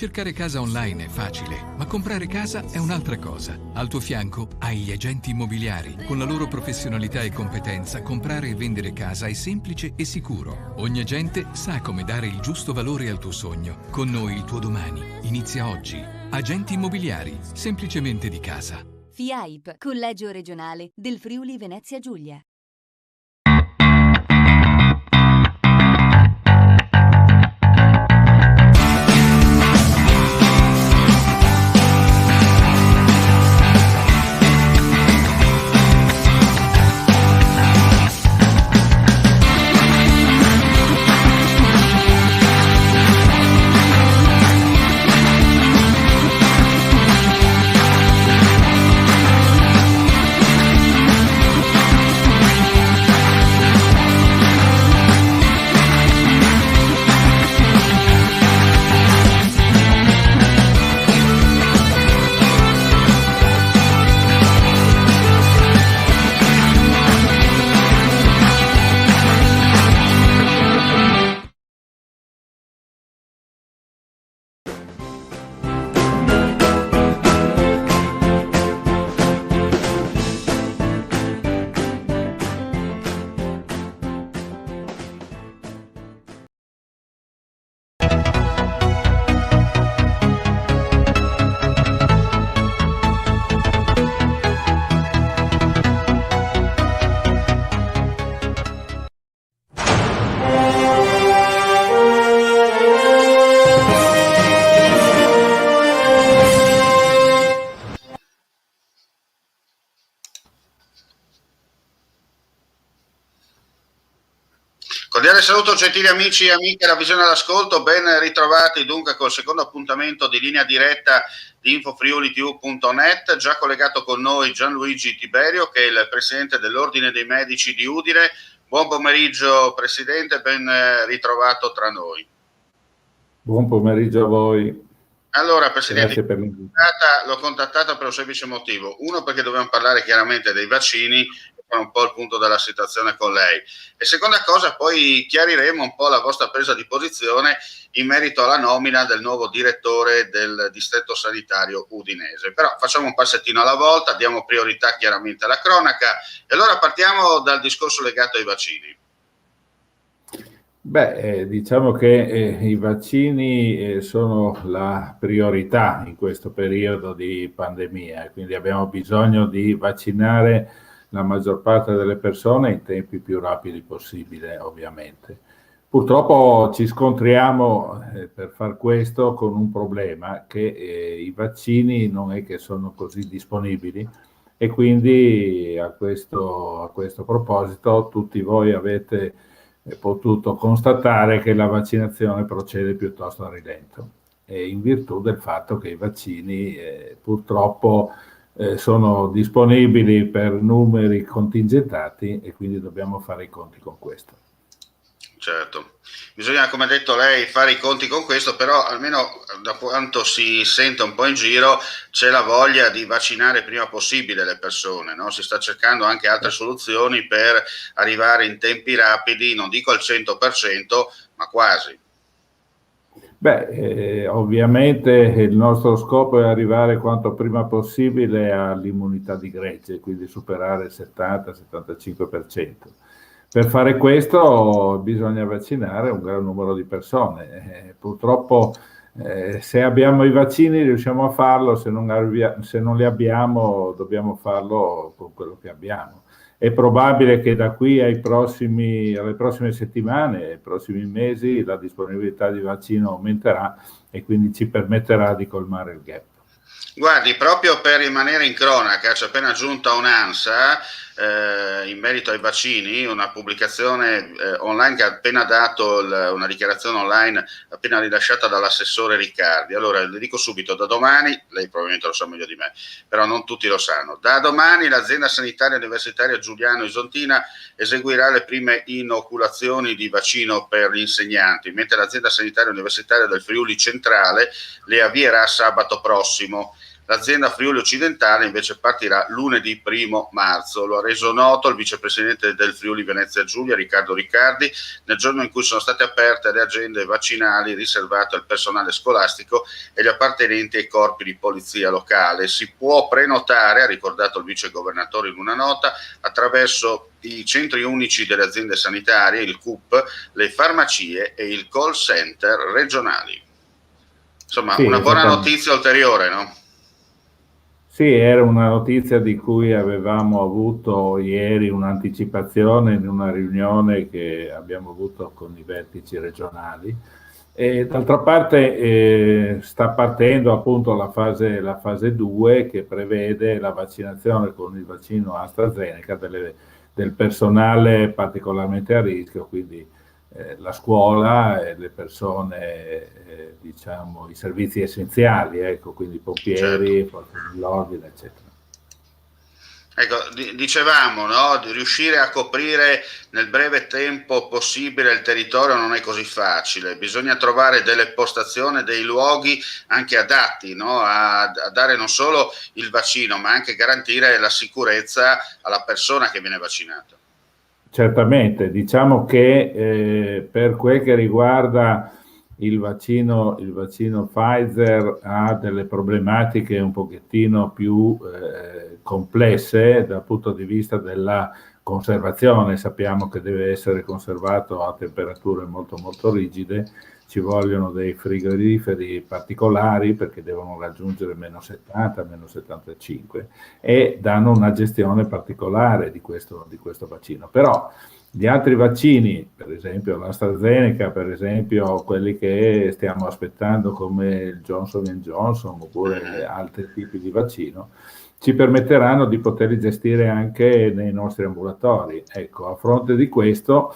Cercare casa online è facile, ma comprare casa è un'altra cosa. Al tuo fianco hai gli agenti immobiliari. Con la loro professionalità e competenza, comprare e vendere casa è semplice e sicuro. Ogni agente sa come dare il giusto valore al tuo sogno. Con noi il tuo domani inizia oggi. Agenti immobiliari, semplicemente di casa. FIAIP, Collegio Regionale del Friuli Venezia Giulia. Cordiale saluto gentili amici e amiche della Visione all'Ascolto, ben ritrovati dunque col secondo appuntamento di linea diretta di infofriulitv.net, già collegato con noi Gianluigi Tiberio che è il presidente dell'Ordine dei Medici di Udine. Buon pomeriggio Presidente, ben ritrovato tra noi. Buon pomeriggio a voi. Allora Presidente, grazie per l'invito. L'ho contattata per un semplice motivo, uno perché dobbiamo parlare chiaramente dei vaccini, un po' il punto della situazione con lei, e seconda cosa poi chiariremo un po' la vostra presa di posizione in merito alla nomina del nuovo direttore del distretto sanitario udinese. Però facciamo un passettino alla volta, diamo priorità chiaramente alla cronaca e allora partiamo dal discorso legato ai vaccini. Diciamo che i vaccini sono la priorità in questo periodo di pandemia, quindi abbiamo bisogno di vaccinare la maggior parte delle persone in tempi più rapidi possibile, ovviamente. Purtroppo ci scontriamo per far questo con un problema, che i vaccini non è che sono così disponibili e quindi a questo proposito tutti voi avete potuto constatare che la vaccinazione procede piuttosto a rilento, in virtù del fatto che i vaccini purtroppo sono disponibili per numeri contingentati e quindi dobbiamo fare i conti con questo. Certo, bisogna, come ha detto lei, fare i conti con questo, però almeno da quanto si sente un po' in giro c'è la voglia di vaccinare prima possibile le persone, no? Si sta cercando anche altre soluzioni per arrivare in tempi rapidi, non dico al 100%, ma quasi. Ovviamente il nostro scopo è arrivare quanto prima possibile all'immunità di gregge, quindi superare il 70-75%. Per fare questo bisogna vaccinare un gran numero di persone. Purtroppo se abbiamo i vaccini riusciamo a farlo, se non li abbiamo dobbiamo farlo con quello che abbiamo. È probabile che da qui alle prossime settimane, ai prossimi mesi, la disponibilità di vaccino aumenterà e quindi ci permetterà di colmare il gap. Guardi, proprio per rimanere in cronaca, c'è appena giunta un'ANSA in merito ai vaccini, una pubblicazione online che ha appena dato una dichiarazione online appena rilasciata dall'assessore Riccardi. Allora le dico subito, da domani, lei probabilmente lo sa meglio di me, però non tutti lo sanno, da domani l'azienda sanitaria universitaria Giuliano Isontina eseguirà le prime inoculazioni di vaccino per gli insegnanti, mentre l'azienda sanitaria universitaria del Friuli Centrale le avvierà sabato prossimo. L'azienda Friuli Occidentale invece partirà lunedì 1 marzo. Lo ha reso noto il vicepresidente del Friuli Venezia Giulia, Riccardo Riccardi, nel giorno in cui sono state aperte le agende vaccinali riservate al personale scolastico e gli appartenenti ai corpi di polizia locale. Si può prenotare, ha ricordato il vice governatore in una nota, attraverso i centri unici delle aziende sanitarie, il CUP, le farmacie e il call center regionali. Insomma, Sì, una buona notizia ulteriore, no? Sì, era una notizia di cui avevamo avuto ieri un'anticipazione in una riunione che abbiamo avuto con i vertici regionali. E d'altra parte sta partendo appunto la fase 2 che prevede la vaccinazione con il vaccino AstraZeneca del personale particolarmente a rischio, quindi la scuola, le persone, diciamo, i servizi essenziali, ecco, quindi pompieri, forze dell'ordine, eccetera. Ecco, dicevamo, no, di riuscire a coprire nel breve tempo possibile il territorio non è così facile, bisogna trovare delle postazioni, dei luoghi anche adatti, no, a dare non solo il vaccino, ma anche garantire la sicurezza alla persona che viene vaccinata. Certamente, diciamo che per quel che riguarda il vaccino Pfizer ha delle problematiche un pochettino più complesse dal punto di vista della conservazione. Sappiamo che deve essere conservato a temperature molto molto rigide, ci vogliono dei frigoriferi particolari perché devono raggiungere meno 70, meno 75 e danno una gestione particolare di questo vaccino. Però gli altri vaccini, per esempio l'AstraZeneca, per esempio quelli che stiamo aspettando come il Johnson Johnson oppure altri tipi di vaccino, ci permetteranno di poterli gestire anche nei nostri ambulatori. Ecco, a fronte di questo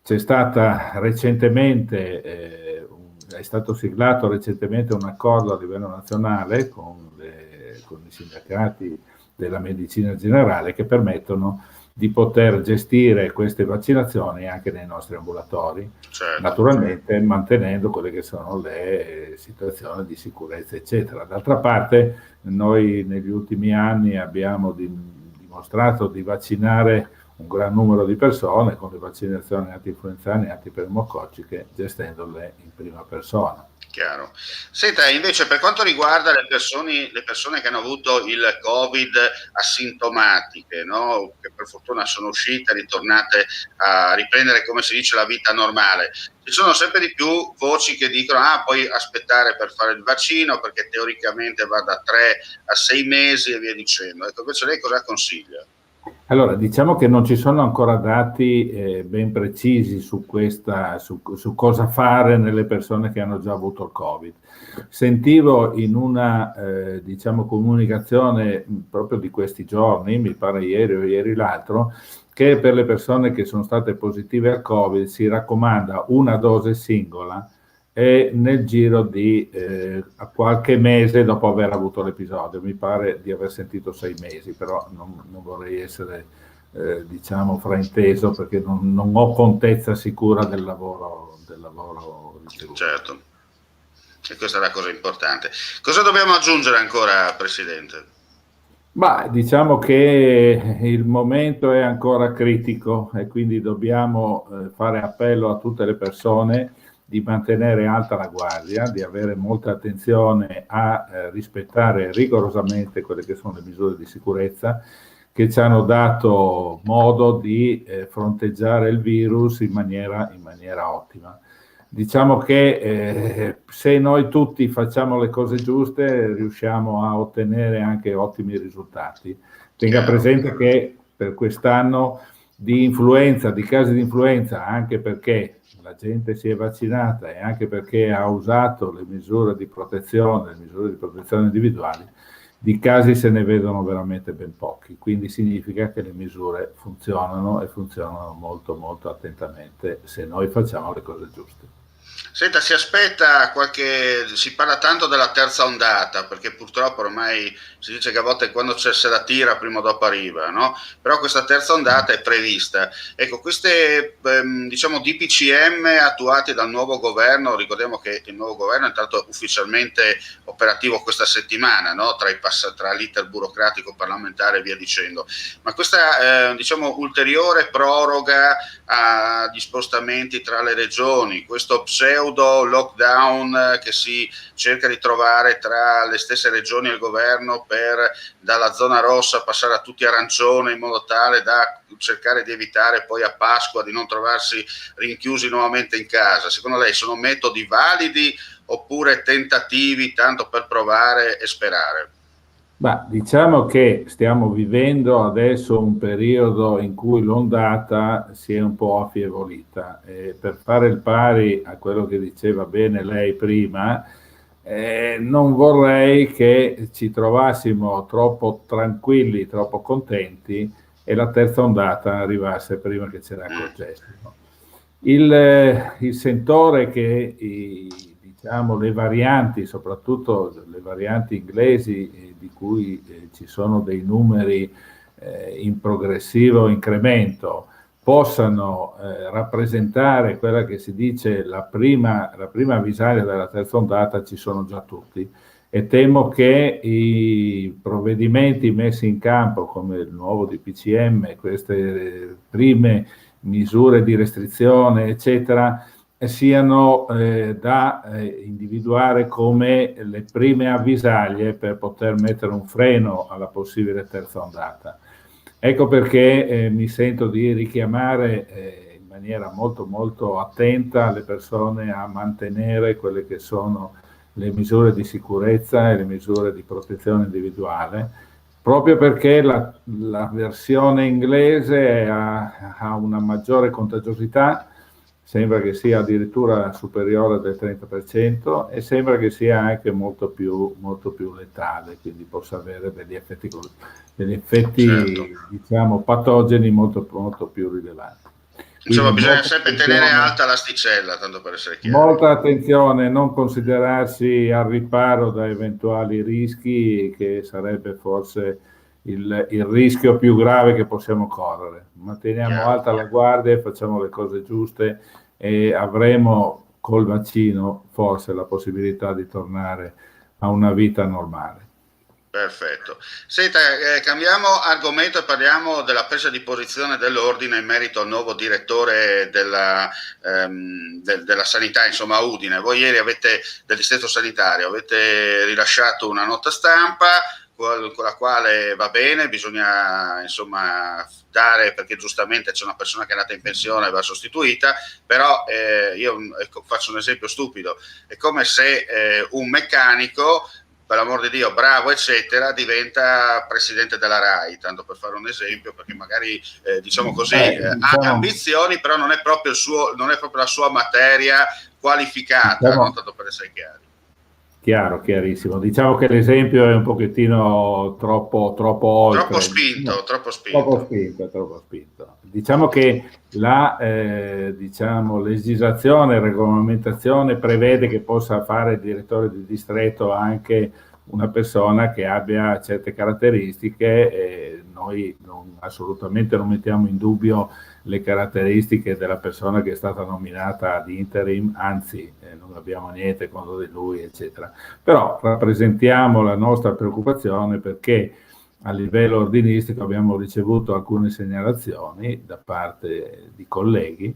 c'è stata recentemente, è stato siglato recentemente un accordo a livello nazionale con i sindacati della medicina generale che permettono di poter gestire queste vaccinazioni anche nei nostri ambulatori, certo, naturalmente mantenendo quelle che sono le situazioni di sicurezza, eccetera. D'altra parte, noi negli ultimi anni abbiamo dimostrato di vaccinare un gran numero di persone con le vaccinazioni anti-influenzali e antipneumococciche, gestendole in prima persona. Chiaro. Senta, invece per quanto riguarda le persone che hanno avuto il Covid asintomatiche, no? Che per fortuna sono uscite, ritornate a riprendere, come si dice, la vita normale, ci sono sempre di più voci che dicono puoi aspettare per fare il vaccino perché teoricamente va da 3 a 6 mesi e via dicendo. Ecco, invece lei cosa consiglia? Allora, diciamo che non ci sono ancora dati ben precisi su cosa fare nelle persone che hanno già avuto il Covid. Sentivo in una diciamo, comunicazione proprio di questi giorni, mi pare ieri o ieri l'altro, che per le persone che sono state positive al Covid si raccomanda una dose singola e nel giro di qualche mese dopo aver avuto l'episodio. Mi pare di aver sentito 6 mesi, però non vorrei essere diciamo frainteso perché non ho contezza sicura del lavoro ricevuto. Certo, e questa è la cosa importante. Cosa dobbiamo aggiungere ancora, Presidente? Ma diciamo che il momento è ancora critico e quindi dobbiamo fare appello a tutte le persone di mantenere alta la guardia, di avere molta attenzione a rispettare rigorosamente quelle che sono le misure di sicurezza che ci hanno dato modo di fronteggiare il virus in maniera ottima. Diciamo che se noi tutti facciamo le cose giuste riusciamo a ottenere anche ottimi risultati. Tenga presente che per quest'anno di casi di influenza, anche perché la gente si è vaccinata e anche perché ha usato le misure di protezione individuali, di casi se ne vedono veramente ben pochi, quindi significa che le misure funzionano e funzionano molto molto attentamente se noi facciamo le cose giuste. Senta, si parla tanto della terza ondata, perché purtroppo ormai si dice che a volte quando se la tira prima o dopo arriva, no? Però questa terza ondata è prevista. Ecco, queste diciamo DPCM attuati dal nuovo governo, ricordiamo che il nuovo governo è entrato ufficialmente operativo questa settimana, no? Tra l'iter burocratico parlamentare e via dicendo, ma questa diciamo ulteriore proroga agli spostamenti tra le regioni, questo pseudo lockdown che si cerca di trovare tra le stesse regioni e il governo per dalla zona rossa passare a tutti arancione, in modo tale da cercare di evitare poi a Pasqua di non trovarsi rinchiusi nuovamente in casa. Secondo lei sono metodi validi oppure tentativi tanto per provare e sperare? Diciamo che stiamo vivendo adesso un periodo in cui l'ondata si è un po' affievolita. Per fare il pari a quello che diceva bene lei prima, non vorrei che ci trovassimo troppo tranquilli, troppo contenti e la terza ondata arrivasse prima che ce ne accorgessimo. Il sentore che diciamo, le varianti, soprattutto le varianti inglesi, di cui ci sono dei numeri in progressivo incremento, possano rappresentare quella che si dice la prima avvisaglia della terza ondata, ci sono già tutti. E temo che i provvedimenti messi in campo, come il nuovo DPCM, queste prime misure di restrizione, eccetera, siano da individuare come le prime avvisaglie per poter mettere un freno alla possibile terza ondata. Ecco perché mi sento di richiamare in maniera molto molto attenta le persone a mantenere quelle che sono le misure di sicurezza e le misure di protezione individuale, proprio perché la versione inglese ha una maggiore contagiosità, sembra che sia addirittura superiore del 30% e sembra che sia anche molto più letale, quindi possa avere degli effetti Certo. diciamo patogeni molto più rilevanti. Insomma, Quindi bisogna sempre tenere alta l'asticella, tanto per essere chiari. molta attenzione, non considerarsi al riparo da eventuali rischi, che sarebbe forse il rischio più grave che possiamo correre. Manteniamo Chiaro. alta la guardia e facciamo le cose giuste e avremo col vaccino forse la possibilità di tornare a una vita normale. Perfetto. Senta, cambiamo argomento e parliamo della presa di posizione dell'ordine in merito al nuovo direttore della sanità, insomma, a Udine. Voi ieri del distretto sanitario, avete rilasciato una nota stampa con la quale va bene, bisogna insomma dare, perché giustamente c'è una persona che è andata in pensione e va sostituita, però io faccio un esempio stupido, è come se un meccanico, per l'amor di Dio, bravo eccetera, diventa presidente della RAI, tanto per fare un esempio, perché magari diciamo così ha ambizioni, però non è proprio la sua materia qualificata, no? Tanto per essere chiari. Chiarissimo. Diciamo che l'esempio è un pochettino troppo oltre. Troppo spinto. Diciamo che la legislazione, regolamentazione prevede che possa fare il direttore di distretto anche una persona che abbia certe caratteristiche, e noi assolutamente non mettiamo in dubbio le caratteristiche della persona che è stata nominata ad interim, anzi non abbiamo niente contro di lui, eccetera. Però rappresentiamo la nostra preoccupazione perché a livello ordinistico abbiamo ricevuto alcune segnalazioni da parte di colleghi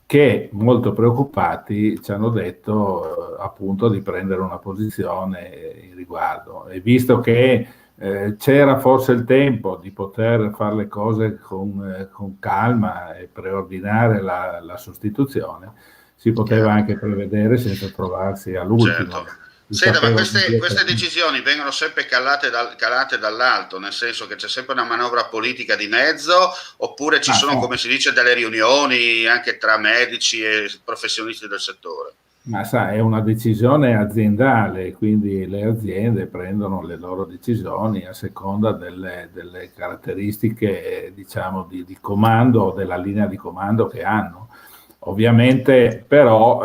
che, molto preoccupati, ci hanno detto appunto di prendere una posizione in riguardo. E visto che c'era forse il tempo di poter fare le cose con calma e preordinare la sostituzione, si poteva anche prevedere senza trovarsi all'ultimo. Certo. Senta, ma queste decisioni vengono sempre calate dall'alto, nel senso che c'è sempre una manovra politica di mezzo, oppure ci sono, come si dice, delle riunioni anche tra medici e professionisti del settore? Ma è una decisione aziendale, quindi le aziende prendono le loro decisioni a seconda delle caratteristiche, diciamo, di comando, della linea di comando che hanno. Ovviamente, però,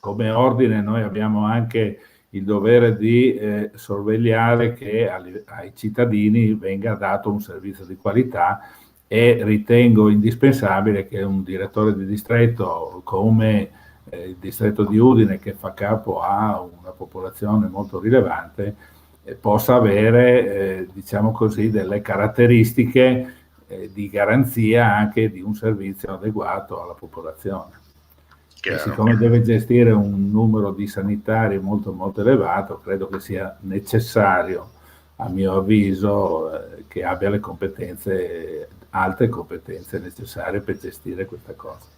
come ordine noi abbiamo anche il dovere di sorvegliare che ai cittadini venga dato un servizio di qualità, e ritengo indispensabile che un direttore di distretto come il distretto di Udine, che fa capo a una popolazione molto rilevante, possa avere, diciamo così, delle caratteristiche di garanzia anche di un servizio adeguato alla popolazione. E siccome deve gestire un numero di sanitari molto molto elevato, credo che sia necessario, a mio avviso, che abbia le competenze, alte competenze necessarie per gestire questa cosa.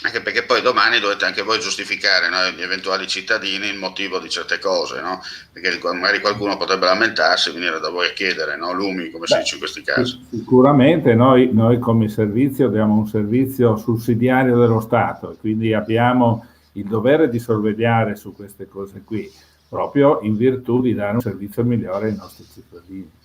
Anche perché poi domani dovete anche voi giustificare, no, gli eventuali cittadini il motivo di certe cose, no? Perché magari qualcuno potrebbe lamentarsi e venire da voi a chiedere, no? Lumi, come si dice in questi casi. Sicuramente noi come servizio diamo un servizio sussidiario dello Stato, e quindi abbiamo il dovere di sorvegliare su queste cose qui, proprio in virtù di dare un servizio migliore ai nostri cittadini.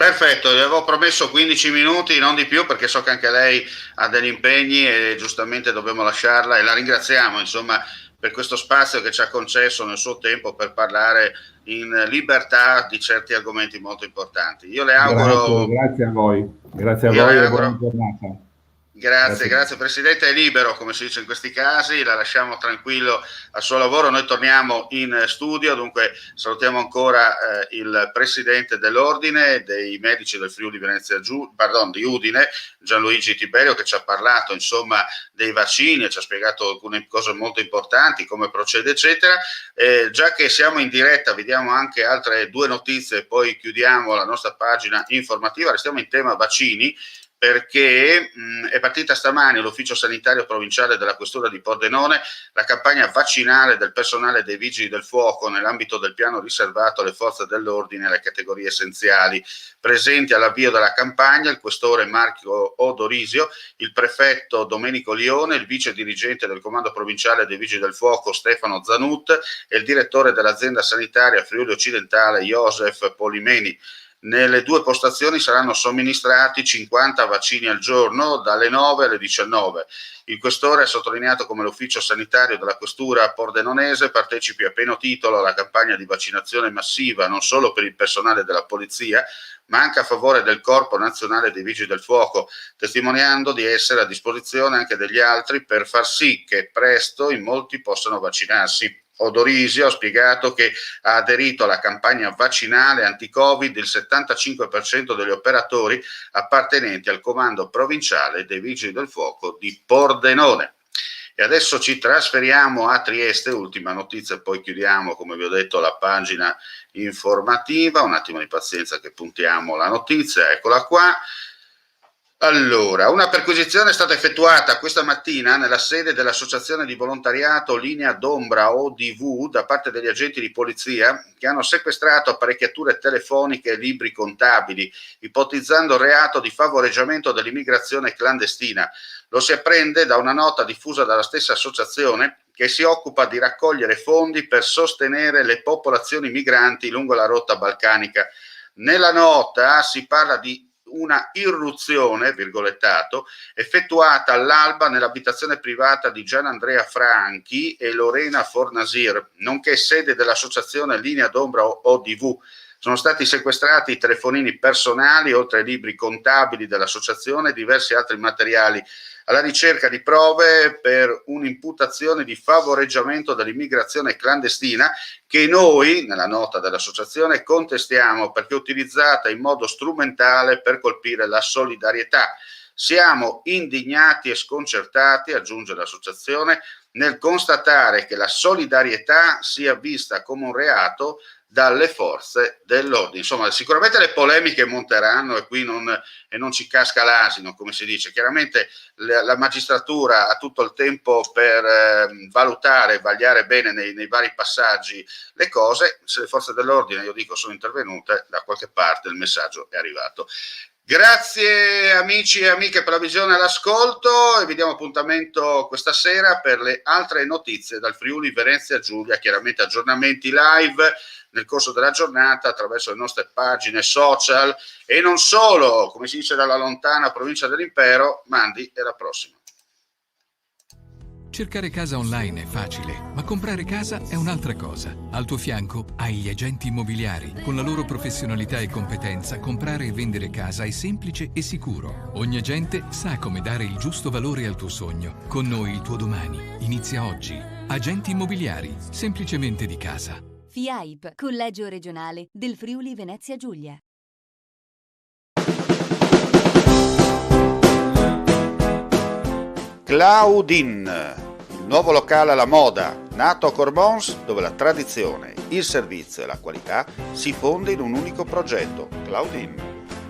Perfetto, gli avevo promesso 15 minuti, non di più, perché so che anche lei ha degli impegni e giustamente dobbiamo lasciarla, e la ringraziamo, insomma, per questo spazio che ci ha concesso nel suo tempo per parlare in libertà di certi argomenti molto importanti. Io le auguro... Grazie a voi e buona giornata. Grazie Presidente, è libero, come si dice in questi casi, la lasciamo tranquillo al suo lavoro, noi torniamo in studio. Dunque salutiamo ancora il Presidente dell'Ordine dei Medici del Friuli Venezia di Udine, Gianluigi Tiberio, che ci ha parlato insomma dei vaccini e ci ha spiegato alcune cose molto importanti, come procede eccetera. Già che siamo in diretta, vediamo anche altre due notizie e poi chiudiamo la nostra pagina informativa. Restiamo in tema vaccini, perché è partita stamani l'Ufficio Sanitario Provinciale della Questura di Pordenone la campagna vaccinale del personale dei Vigili del Fuoco nell'ambito del piano riservato alle forze dell'ordine e alle categorie essenziali. Presenti all'avvio della campagna il questore Marco Odorisio, il prefetto Domenico Lione, il vice dirigente del Comando Provinciale dei Vigili del Fuoco Stefano Zanut e il direttore dell'azienda sanitaria Friuli Occidentale Josef Polimeni. Nelle due postazioni saranno somministrati 50 vaccini al giorno dalle 9 alle 19. Il questore ha sottolineato come l'ufficio sanitario della questura pordenonese partecipi a pieno titolo alla campagna di vaccinazione massiva non solo per il personale della polizia, ma anche a favore del Corpo Nazionale dei Vigili del Fuoco, testimoniando di essere a disposizione anche degli altri per far sì che presto in molti possano vaccinarsi. Odorisio ha spiegato che ha aderito alla campagna vaccinale anti-Covid il 75% degli operatori appartenenti al comando provinciale dei Vigili del Fuoco di Pordenone. E adesso ci trasferiamo a Trieste, ultima notizia e poi chiudiamo, come vi ho detto, la pagina informativa. Un attimo di pazienza che puntiamo la notizia, eccola qua. Allora, una perquisizione è stata effettuata questa mattina nella sede dell'Associazione di Volontariato Linea d'Ombra ODV da parte degli agenti di polizia che hanno sequestrato apparecchiature telefoniche e libri contabili, ipotizzando il reato di favoreggiamento dell'immigrazione clandestina. Lo si apprende da una nota diffusa dalla stessa associazione che si occupa di raccogliere fondi per sostenere le popolazioni migranti lungo la rotta balcanica. Nella nota si parla di una irruzione, virgolettato, effettuata all'alba nell'abitazione privata di Gian Andrea Franchi e Lorena Fornasir, nonché sede dell'associazione Linea d'Ombra ODV. Sono stati sequestrati i telefonini personali, oltre ai libri contabili dell'associazione e diversi altri materiali, alla ricerca di prove per un'imputazione di favoreggiamento dell'immigrazione clandestina che noi, nella nota dell'associazione, contestiamo perché utilizzata in modo strumentale per colpire la solidarietà. Siamo indignati e sconcertati, aggiunge l'associazione, nel constatare che la solidarietà sia vista come un reato dalle forze dell'ordine. Insomma, sicuramente le polemiche monteranno e qui non ci casca l'asino, come si dice. Chiaramente la magistratura ha tutto il tempo per valutare e vagliare bene nei vari passaggi le cose. Se le forze dell'ordine, io dico, sono intervenute, da qualche parte il messaggio è arrivato. Grazie amici e amiche per la visione e l'ascolto, e vi diamo appuntamento questa sera per le altre notizie dal Friuli Venezia Giulia, chiaramente aggiornamenti live nel corso della giornata attraverso le nostre pagine social e non solo, come si dice dalla lontana provincia dell'Impero. Mandi e alla prossima. Cercare casa online è facile, ma comprare casa è un'altra cosa. Al tuo fianco hai gli agenti immobiliari. Con la loro professionalità e competenza, comprare e vendere casa è semplice e sicuro. Ogni agente sa come dare il giusto valore al tuo sogno. Con noi il tuo domani inizia oggi. Agenti immobiliari, semplicemente di casa. FIAIP, Collegio Regionale del Friuli Venezia Giulia. Claudin, il nuovo locale alla moda, nato a Cormons, dove la tradizione, il servizio e la qualità si fonde in un unico progetto, Claudin.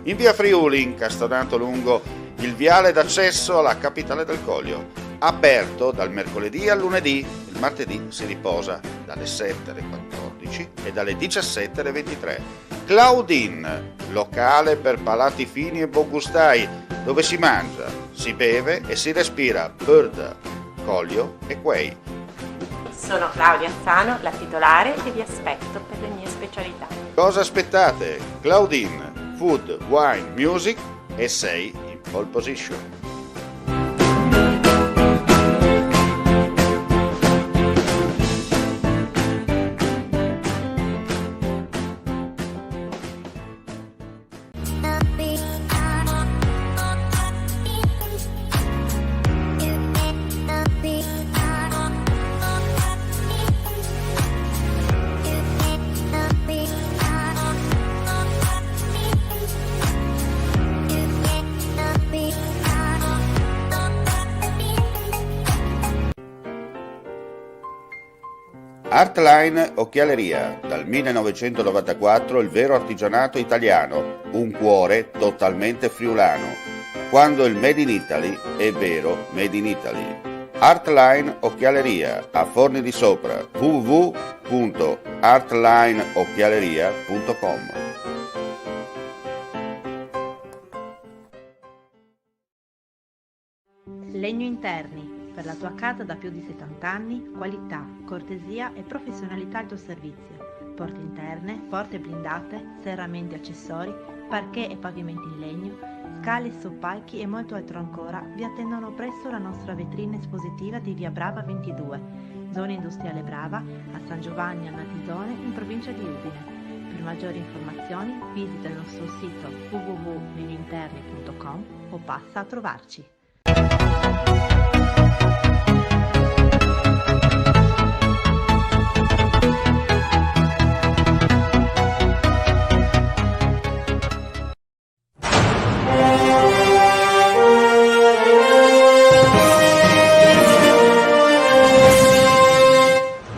In via Friuli, incastonato lungo il viale d'accesso alla capitale del Coglio, aperto dal mercoledì al lunedì, il martedì si riposa dalle 7 alle 14 e dalle 17 alle 23. Claudin, locale per palati fini e buongustai, dove si mangia, si beve e si respira Bird, Coglio e Quay. Sono Claudia Azzano, la titolare, e vi aspetto per le mie specialità. Cosa aspettate? Claudin, food, wine, music e sei in pole position. Artline Occhialeria, dal 1994 il vero artigianato italiano, un cuore totalmente friulano. Quando il Made in Italy è vero Made in Italy. Artline Occhialeria, a Forni di Sopra, www.artlineocchialeria.com. Legno Interni. Per la tua casa da più di 70 anni, qualità, cortesia e professionalità al tuo servizio. Porte interne, porte blindate, serramenti e accessori, parquet e pavimenti in legno, scale, soppalchi e molto altro ancora vi attendono presso la nostra vetrina espositiva di via Brava 22, zona industriale Brava, a San Giovanni a Natisone, in provincia di Udine. Per maggiori informazioni visita il nostro sito www.legnointerni.com o passa a trovarci.